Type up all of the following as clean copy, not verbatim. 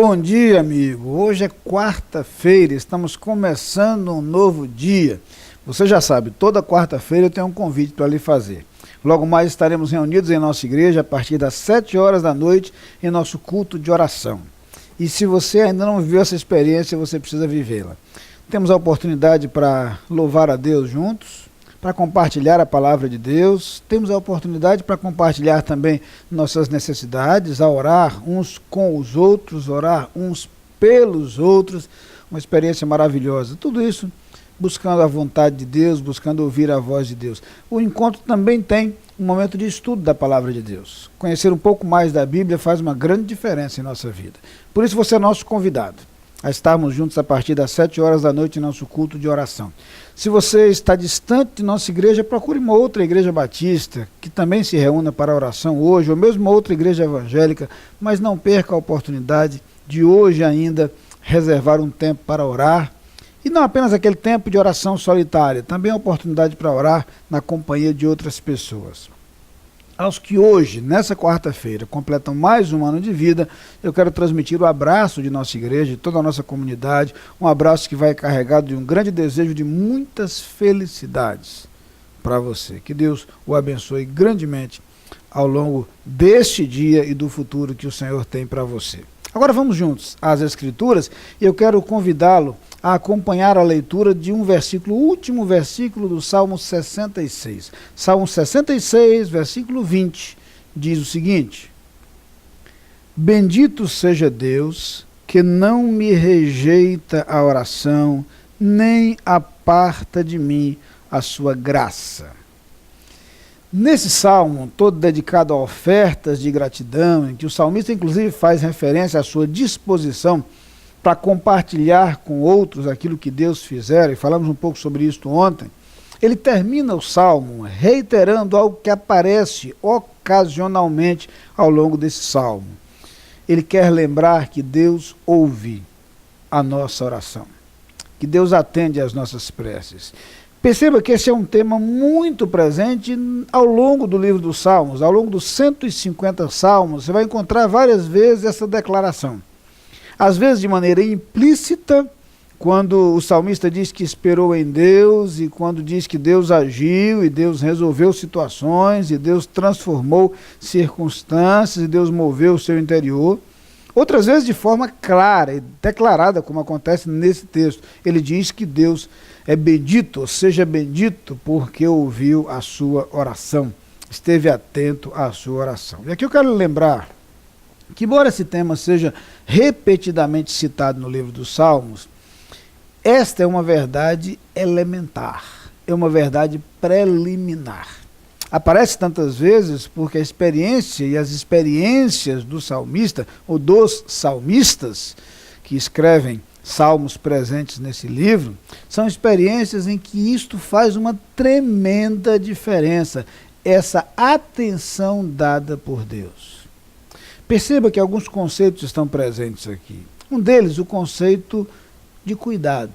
Bom dia, amigo. Hoje é quarta-feira, estamos começando um novo dia. Você já sabe, toda quarta-feira eu tenho um convite para lhe fazer. Logo mais estaremos reunidos em nossa igreja a partir das 7 horas da noite em nosso culto de oração. E se você ainda não viveu essa experiência, você precisa vivê-la. Temos a oportunidade para louvar a Deus juntos, para compartilhar a palavra de Deus. Temos a oportunidade para compartilhar também nossas necessidades, a orar uns com os outros, orar uns pelos outros. Uma experiência maravilhosa. Tudo isso buscando a vontade de Deus, buscando ouvir a voz de Deus. O encontro também tem um momento de estudo da palavra de Deus. Conhecer um pouco mais da Bíblia faz uma grande diferença em nossa vida. Por isso você é nosso convidado a estarmos juntos a partir das 7 horas da noite em nosso culto de oração. Se você está distante de nossa igreja, procure uma outra igreja batista que também se reúna para a oração hoje, ou mesmo uma outra igreja evangélica, mas não perca a oportunidade de hoje ainda reservar um tempo para orar. E não apenas aquele tempo de oração solitária, também a oportunidade para orar na companhia de outras pessoas. Aos que hoje, nessa quarta-feira, completam mais um ano de vida, eu quero transmitir o abraço de nossa igreja, de toda a nossa comunidade, um abraço que vai carregado de um grande desejo de muitas felicidades para você. Que Deus o abençoe grandemente ao longo deste dia e do futuro que o Senhor tem para você. Agora vamos juntos às Escrituras e eu quero convidá-lo a acompanhar a leitura de um versículo, o último versículo do Salmo 66. Salmo 66, versículo 20, diz o seguinte: Bendito seja Deus, que não me rejeita a oração, nem aparta de mim a sua graça. Nesse salmo, todo dedicado a ofertas de gratidão, em que o salmista inclusive faz referência à sua disposição para compartilhar com outros aquilo que Deus fizer, e falamos um pouco sobre isso ontem, ele termina o salmo reiterando algo que aparece ocasionalmente ao longo desse salmo. Ele quer lembrar que Deus ouve a nossa oração, que Deus atende às nossas preces. Perceba que esse é um tema muito presente ao longo do livro dos Salmos, ao longo dos 150 salmos, você vai encontrar várias vezes essa declaração. Às vezes de maneira implícita, quando o salmista diz que esperou em Deus, e quando diz que Deus agiu, e Deus resolveu situações, e Deus transformou circunstâncias, e Deus moveu o seu interior. Outras vezes de forma clara e declarada, como acontece nesse texto. Ele diz que Deus é bendito, ou seja bendito, porque ouviu a sua oração, esteve atento à sua oração. E aqui eu quero lembrar que, embora esse tema seja repetidamente citado no livro dos Salmos, esta é uma verdade elementar, é uma verdade preliminar. Aparece tantas vezes porque a experiência e as experiências do salmista, ou dos salmistas, que escrevem salmos presentes nesse livro, são experiências em que isto faz uma tremenda diferença, essa atenção dada por Deus. Perceba que alguns conceitos estão presentes aqui. Um deles, o conceito de cuidado.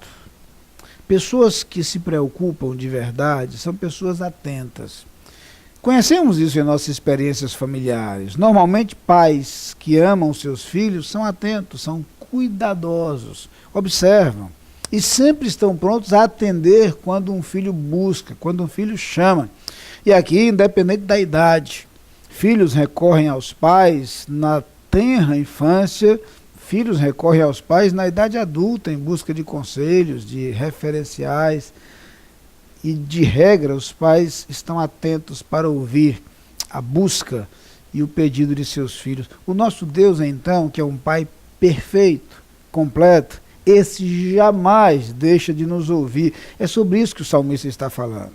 Pessoas que se preocupam de verdade são pessoas atentas. Conhecemos isso em nossas experiências familiares. Normalmente, pais que amam seus filhos são atentos, são cuidadosos, observam e sempre estão prontos a atender quando um filho busca, quando um filho chama. E aqui, independente da idade, filhos recorrem aos pais na tenra infância, filhos recorrem aos pais na idade adulta em busca de conselhos, de referenciais. E, de regra, os pais estão atentos para ouvir a busca e o pedido de seus filhos. O nosso Deus, então, que é um Pai perfeito, completo, esse jamais deixa de nos ouvir. É sobre isso que o salmista está falando.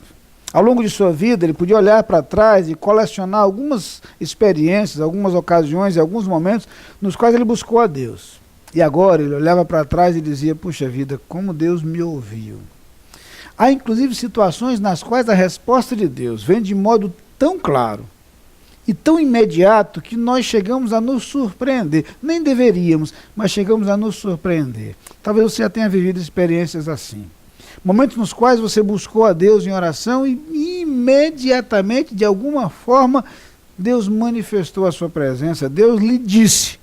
Ao longo de sua vida, ele podia olhar para trás e colecionar algumas experiências, algumas ocasiões e alguns momentos nos quais ele buscou a Deus. E agora ele olhava para trás e dizia: puxa vida, como Deus me ouviu. Há inclusive situações nas quais a resposta de Deus vem de modo tão claro e tão imediato que nós chegamos a nos surpreender. Nem deveríamos, mas chegamos a nos surpreender. Talvez você já tenha vivido experiências assim. Momentos nos quais você buscou a Deus em oração e imediatamente, de alguma forma, Deus manifestou a sua presença. Deus lhe disse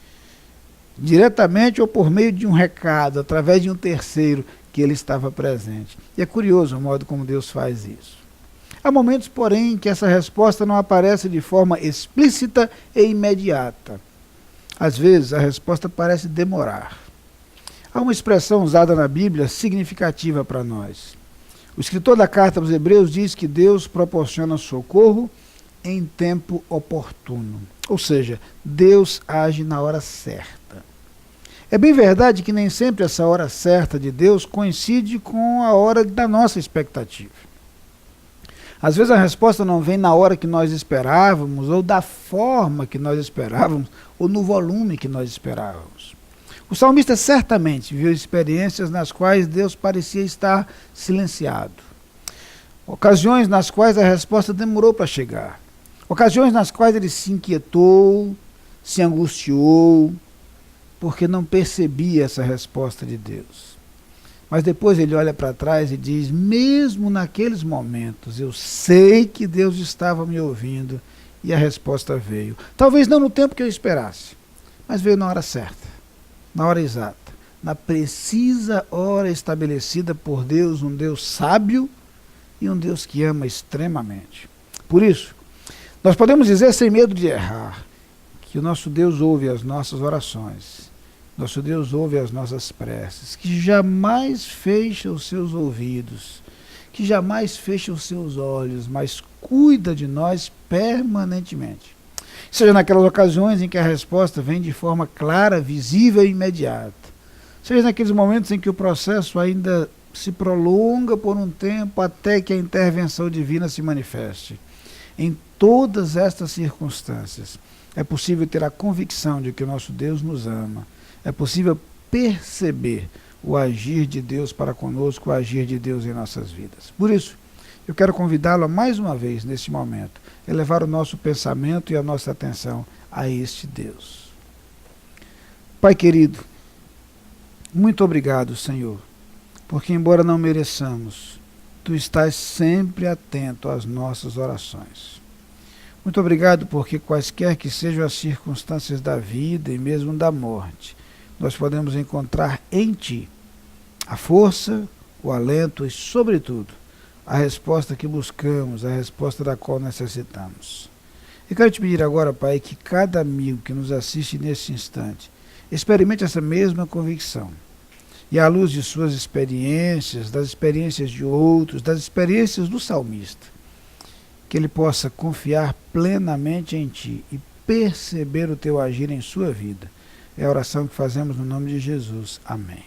diretamente ou por meio de um recado, através de um terceiro, que ele estava presente. E é curioso o modo como Deus faz isso. Há momentos, porém, que essa resposta não aparece de forma explícita e imediata. Às vezes, a resposta parece demorar. Há uma expressão usada na Bíblia significativa para nós. O escritor da carta aos Hebreus diz que Deus proporciona socorro em tempo oportuno. Ou seja, Deus age na hora certa. É bem verdade que nem sempre essa hora certa de Deus coincide com a hora da nossa expectativa. Às vezes a resposta não vem na hora que nós esperávamos, ou da forma que nós esperávamos, ou no volume que nós esperávamos. O salmista certamente viu experiências nas quais Deus parecia estar silenciado. Ocasiões nas quais a resposta demorou para chegar. Ocasiões nas quais ele se inquietou, se angustiou, porque não percebia essa resposta de Deus. Mas depois ele olha para trás e diz, mesmo naqueles momentos, eu sei que Deus estava me ouvindo e a resposta veio. Talvez não no tempo que eu esperasse, mas veio na hora certa, na hora exata, na precisa hora estabelecida por Deus, um Deus sábio e um Deus que ama extremamente. Por isso, nós podemos dizer sem medo de errar, que o nosso Deus ouve as nossas orações. Nosso Deus ouve as nossas preces, que jamais fecha os seus ouvidos, que jamais fecha os seus olhos, mas cuida de nós permanentemente. Seja naquelas ocasiões em que a resposta vem de forma clara, visível e imediata. Seja naqueles momentos em que o processo ainda se prolonga por um tempo até que a intervenção divina se manifeste. Em todas estas circunstâncias, é possível ter a convicção de que o nosso Deus nos ama. É possível perceber o agir de Deus para conosco, o agir de Deus em nossas vidas. Por isso, eu quero convidá-lo a mais uma vez, neste momento, elevar o nosso pensamento e a nossa atenção a este Deus. Pai querido, muito obrigado, Senhor, porque embora não mereçamos, Tu estás sempre atento às nossas orações. Muito obrigado porque quaisquer que sejam as circunstâncias da vida e mesmo da morte, nós podemos encontrar em Ti a força, o alento e, sobretudo, a resposta que buscamos, a resposta da qual necessitamos. Eu quero te pedir agora, Pai, que cada amigo que nos assiste nesse instante experimente essa mesma convicção. E à luz de suas experiências, das experiências de outros, das experiências do salmista, que ele possa confiar plenamente em Ti e perceber o Teu agir em sua vida. É a oração que fazemos no nome de Jesus. Amém.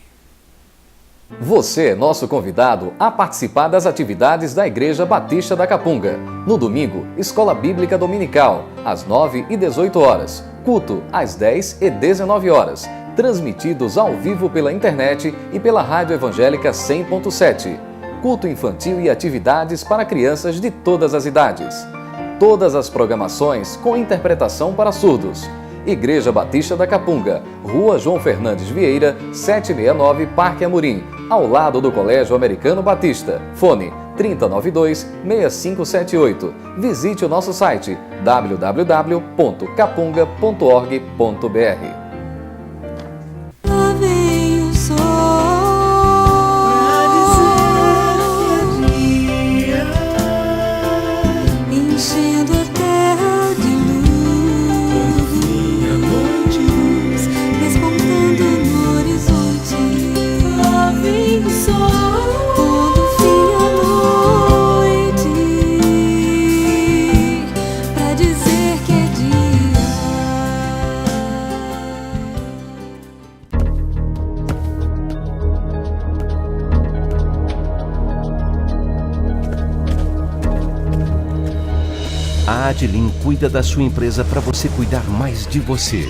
Você é nosso convidado a participar das atividades da Igreja Batista da Capunga. No domingo, Escola Bíblica Dominical, às 9 e 18 horas. Culto, às 10 e 19 horas. Transmitidos ao vivo pela internet e pela Rádio Evangélica 100.7. Culto infantil e atividades para crianças de todas as idades. Todas as programações com interpretação para surdos. Igreja Batista da Capunga, Rua João Fernandes Vieira, 769, Parque Amorim, ao lado do Colégio Americano Batista. Fone 3092-6578. Visite o nosso site www.capunga.org.br. A Adlin cuida da sua empresa para você cuidar mais de você.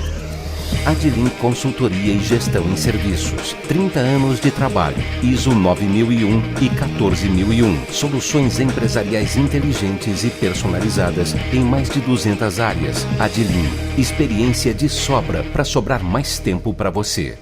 Adlin Consultoria e Gestão em Serviços. 30 anos de trabalho. ISO 9001 e 14001. Soluções empresariais inteligentes e personalizadas em mais de 200 áreas. Adlin. Experiência de sobra para sobrar mais tempo para você.